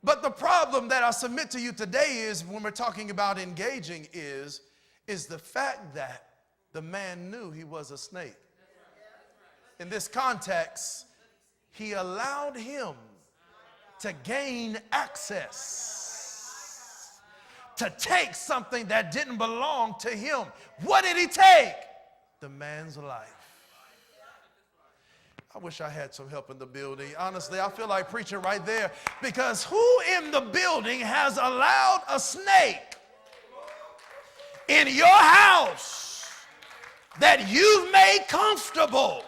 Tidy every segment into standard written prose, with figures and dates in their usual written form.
But the problem that I submit to you today is, when we're talking about engaging, is the fact that the man knew he was a snake. In this context, he allowed him to gain access, to take something that didn't belong to him. What did he take? The man's life. I wish I had some help in the building. Honestly, I feel like preaching right there, because who in the building has allowed a snake in your house that you've made comfortable,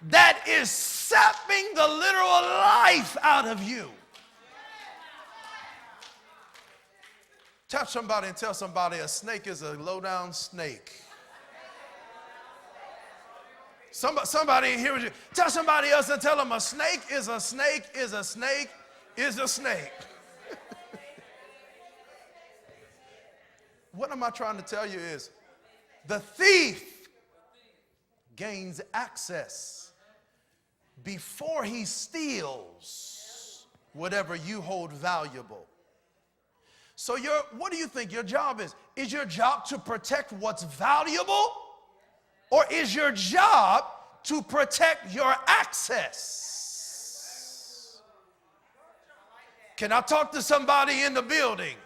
that is sapping the literal life out of you? Tap somebody and tell somebody a snake is a low-down snake. Somebody in here with you. Tell somebody else and tell them a snake is a snake is a snake is a snake. What am I trying to tell you is, the thief gains access before he steals whatever you hold valuable. So what do you think your job is? Is your job to protect what's valuable? Or is your job to protect your access? Can I talk to somebody in the building?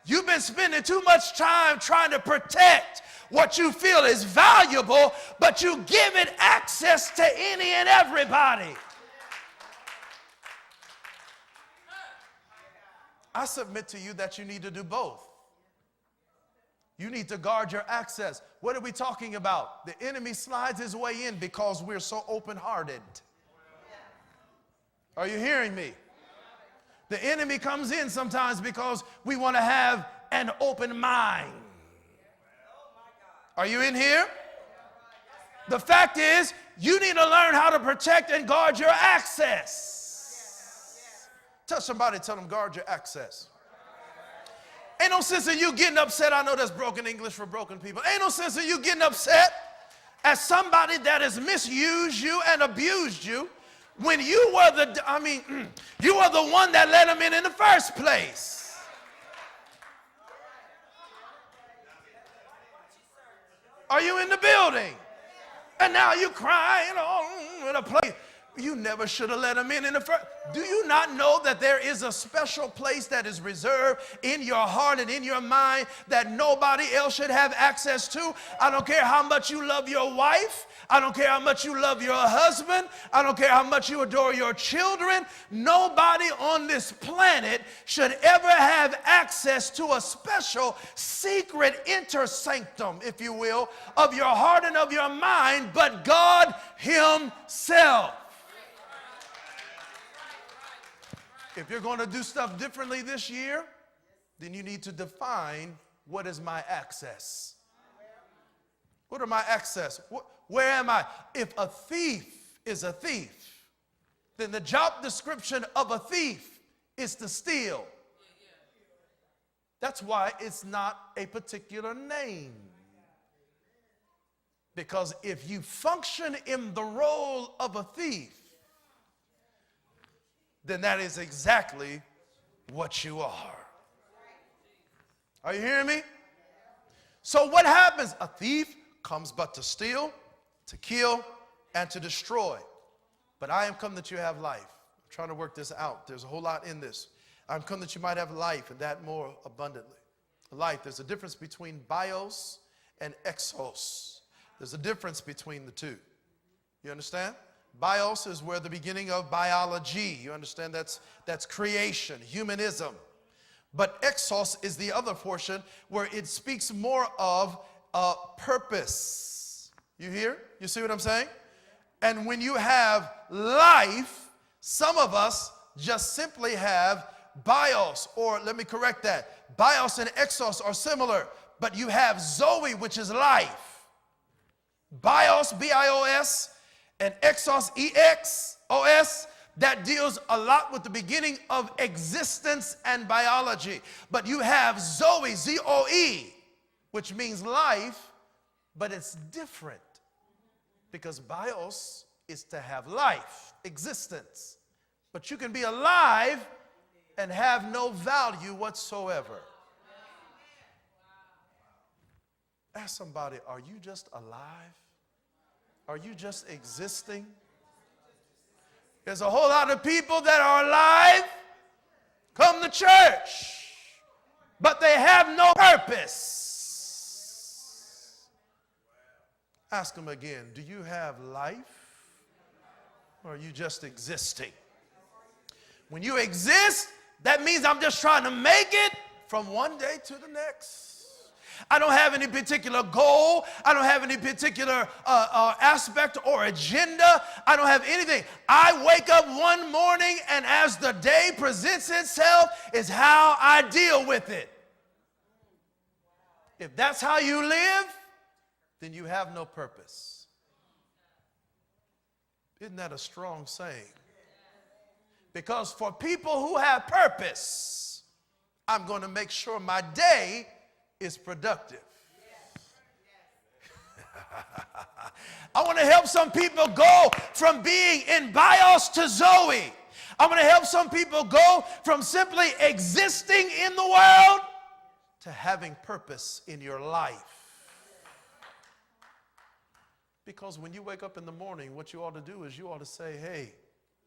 You've been spending too much time trying to protect what you feel is valuable, but you give it access to any and everybody. I submit to you that you need to do both. You need to guard your access. What are we talking about? The enemy slides his way in because we're so open-hearted. Are you hearing me? The enemy comes in sometimes because we want to have an open mind. Are you in here? The fact is, you need to learn how to protect and guard your access. Tell somebody, tell them, guard your access. Ain't no sense in you getting upset. I know that's broken English for broken people. Ain't no sense in you getting upset at somebody that has misused you and abused you when you were you were the one that let them in the first place. Are you in the building? And now you crying in a place. You never should have let them in the first. Do you not know that there is a special place that is reserved in your heart and in your mind that nobody else should have access to? I don't care how much you love your wife. I don't care how much you love your husband. I don't care how much you adore your children. Nobody on this planet should ever have access to a special secret intersanctum, if you will, of your heart and of your mind, but God Himself. If you're going to do stuff differently this year, then you need to define, what is my access? What are my access? Where am I? If a thief is a thief, then the job description of a thief is to steal. That's why it's not a particular name. Because if you function in the role of a thief, then that is exactly what you are. Are you hearing me? So what happens? A thief comes but to steal, to kill, and to destroy. But I am come that you have life. I'm trying to work this out. There's a whole lot in this. I'm come that you might have life, and that more abundantly. Life, there's a difference between bios and exos. There's a difference between the two. You understand? Bios is where the beginning of biology. You understand? That's creation, humanism. But exos is the other portion where it speaks more of purpose. You hear? You see what I'm saying? And when you have life, some of us just simply have bios, or let me correct that. Bios and exos are similar, but you have Zoe, which is life. Bios, B-I-O-S, and exos, E-X-O-S, that deals a lot with the beginning of existence and biology. But you have Zoe, Z-O-E, which means life, but it's different. Because bios is to have life, existence. But you can be alive and have no value whatsoever. Ask somebody, are you just alive? Are you just existing? There's a whole lot of people that are alive, come to church, but they have no purpose. Ask them again, do you have life, or are you just existing? When you exist, that means I'm just trying to make it from one day to the next. I don't have any particular goal. I don't have any particular aspect or agenda. I don't have anything. I wake up one morning, and as the day presents itself is how I deal with it. If that's how you live, then you have no purpose. Isn't that a strong saying? Because for people who have purpose, I'm going to make sure my day is productive. I want to help some people go from being in bios to Zoe. I want to help some people go from simply existing in the world to having purpose in your life. Because when you wake up in the morning, what you ought to do is you ought to say, hey,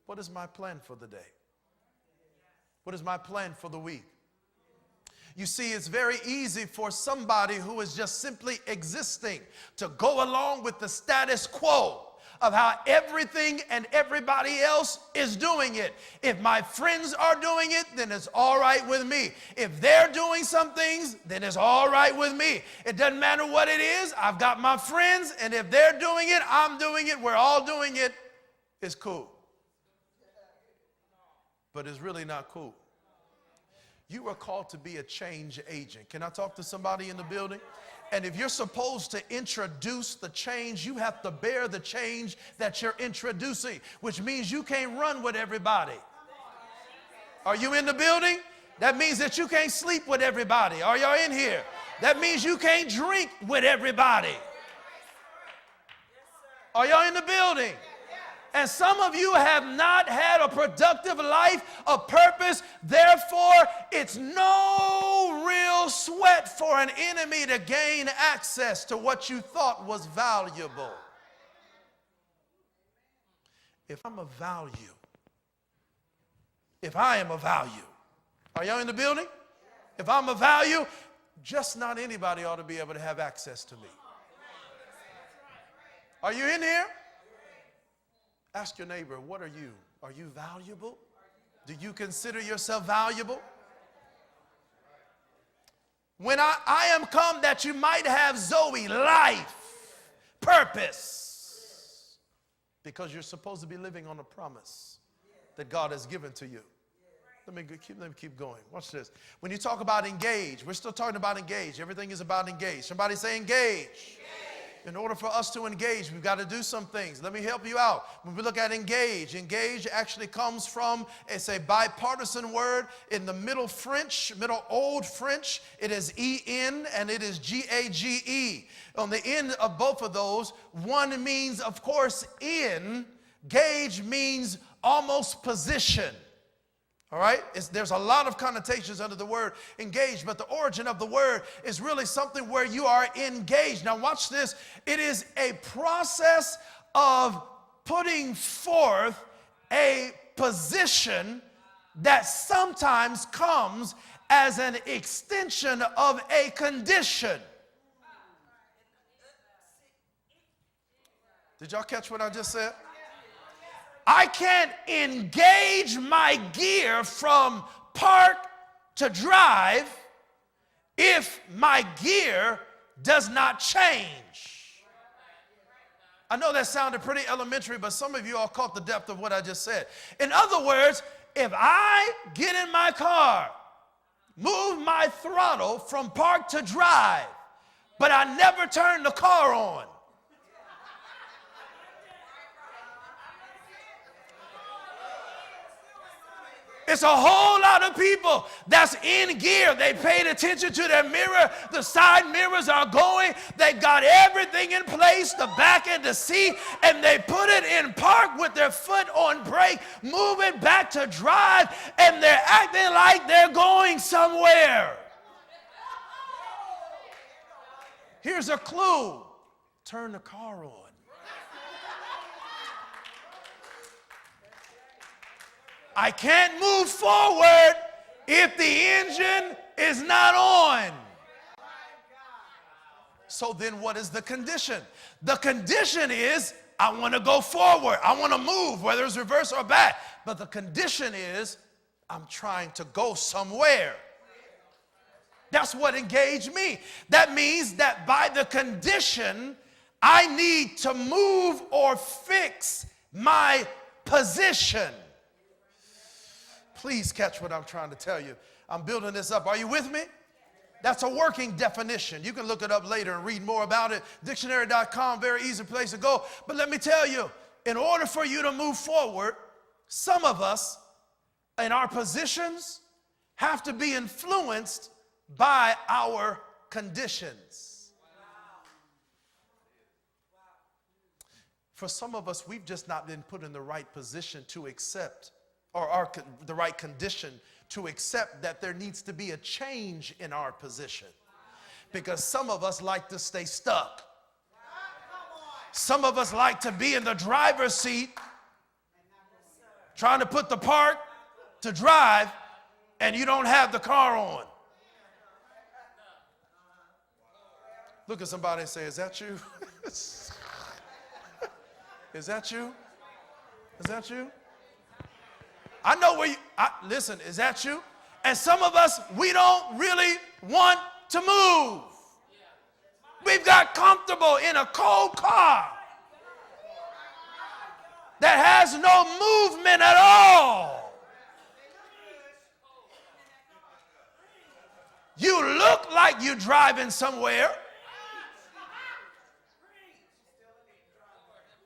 what is my plan for the day? What is my plan for the week? You see, it's very easy for somebody who is just simply existing to go along with the status quo of how everything and everybody else is doing it. If my friends are doing it, then it's all right with me. If they're doing some things, then it's all right with me. It doesn't matter what it is. I've got my friends, and if they're doing it, I'm doing it. We're all doing it. It's cool. But it's really not cool. You are called to be a change agent. Can I talk to somebody in the building? And if you're supposed to introduce the change, you have to bear the change that you're introducing, which means you can't run with everybody. Are you in the building? That means that you can't sleep with everybody. Are y'all in here? That means you can't drink with everybody. Are y'all in the building? And some of you have not had a productive life, a purpose. Therefore, it's no real sweat for an enemy to gain access to what you thought was valuable. If I'm of value, if I am of value, are y'all in the building? If I'm of value, just not anybody ought to be able to have access to me. Are you in here? Ask your neighbor, what are you? Are you valuable? Do you consider yourself valuable? When I am come that you might have Zoe, life, purpose, because you're supposed to be living on a promise that God has given to you. Let me keep going. Watch this. When you talk about engage, we're still talking about engage. Everything is about engage. Somebody say engage. In order for us to engage, we've got to do some things. Let me help you out. When we look at engage, engage actually comes from, it's a bipartisan word in the Middle Old French. It is E-N and it is G-A-G-E. On the end of both of those, one means, of course, in. Gauge means almost position. All right? There's a lot of connotations under the word engaged, but the origin of the word is really something where you are engaged. Now watch this. It is a process of putting forth a position that sometimes comes as an extension of a condition. Did y'all catch what I just said? I can't engage my gear from park to drive if my gear does not change. I know that sounded pretty elementary, but some of you all caught the depth of what I just said. In other words, if I get in my car, move my throttle from park to drive, but I never turn the car on, It's a whole lot of people that's in gear. They paid attention to their mirror. The side mirrors are going. They got everything in place, the back and the seat, and they put it in park with their foot on brake, moving back to drive, and they're acting like they're going somewhere. Here's a clue. Turn the car on. I can't move forward if the engine is not on. So then what is the condition? The condition is I want to go forward. I want to move, whether it's reverse or back. But the condition is I'm trying to go somewhere. That's what engaged me. That means that by the condition, I need to move or fix my position. Please catch what I'm trying to tell you. I'm building this up. Are you with me? That's a working definition. You can look it up later and read more about it. Dictionary.com, very easy place to go. But let me tell you, in order for you to move forward, some of us in our positions have to be influenced by our conditions. For some of us, we've just not been put in the right position to accept, or the right condition to accept that there needs to be a change in our position. Because some of us like to stay stuck. Some of us like to be in the driver's seat, trying to put the park to drive, and you don't have the car on. Look at somebody and say, is that you? Is that you? Is that you? I know where you, listen, is that you? And some of us, we don't really want to move. We've got comfortable in a cold car that has no movement at all. You look like you're driving somewhere,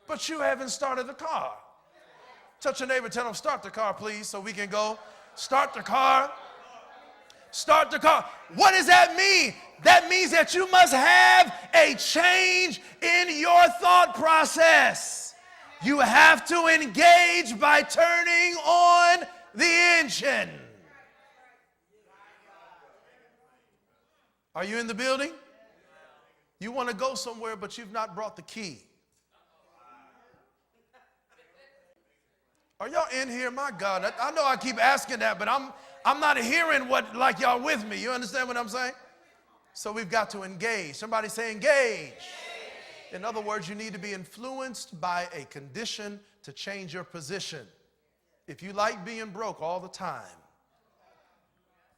but you haven't started the car. Touch your neighbor, tell them, start the car, please, so we can go. Start the car. Start the car. What does that mean? That means that you must have a change in your thought process. You have to engage by turning on the engine. Are you in the building? You want to go somewhere, but you've not brought the key. Are y'all in here? My God, I know I keep asking that, but I'm not hearing what, like y'all with me. You understand what I'm saying? So we've got to engage. Somebody say engage. In other words, you need to be influenced by a condition to change your position. If you like being broke all the time,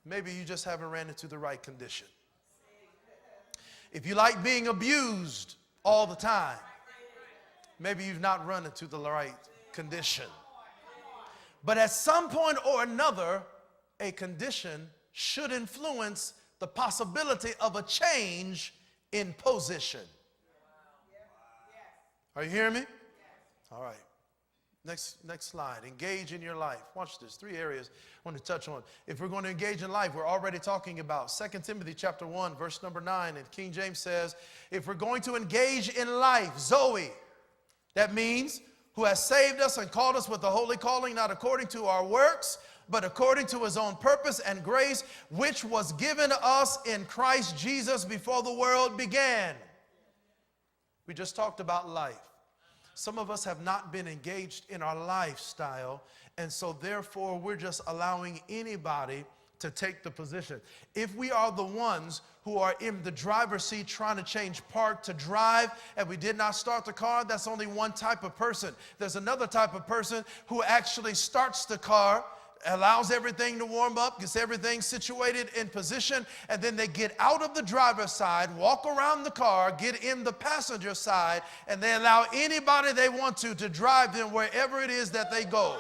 maybe you just haven't ran into the right condition. If you like being abused all the time, maybe you've not run into the right condition. But at some point or another, a condition should influence the possibility of a change in position. Are you hearing me? All right. Next slide. Engage in your life. Watch this. 3 areas I want to touch on. If we're going to engage in life, we're already talking about 2 Timothy chapter 1, verse number 9. And King James says, if we're going to engage in life, Zoe, that means who has saved us and called us with a holy calling, not according to our works, but according to his own purpose and grace, which was given us in Christ Jesus before the world began. We just talked about life. Some of us have not been engaged in our lifestyle, and so therefore we're just allowing anybody to take the position. If we are the ones who are in the driver's seat trying to change park to drive and we did not start the car, that's only one type of person. There's another type of person who actually starts the car, allows everything to warm up, gets everything situated in position, and then they get out of the driver's side, walk around the car, get in the passenger side, and they allow anybody they want to drive them wherever it is that they go.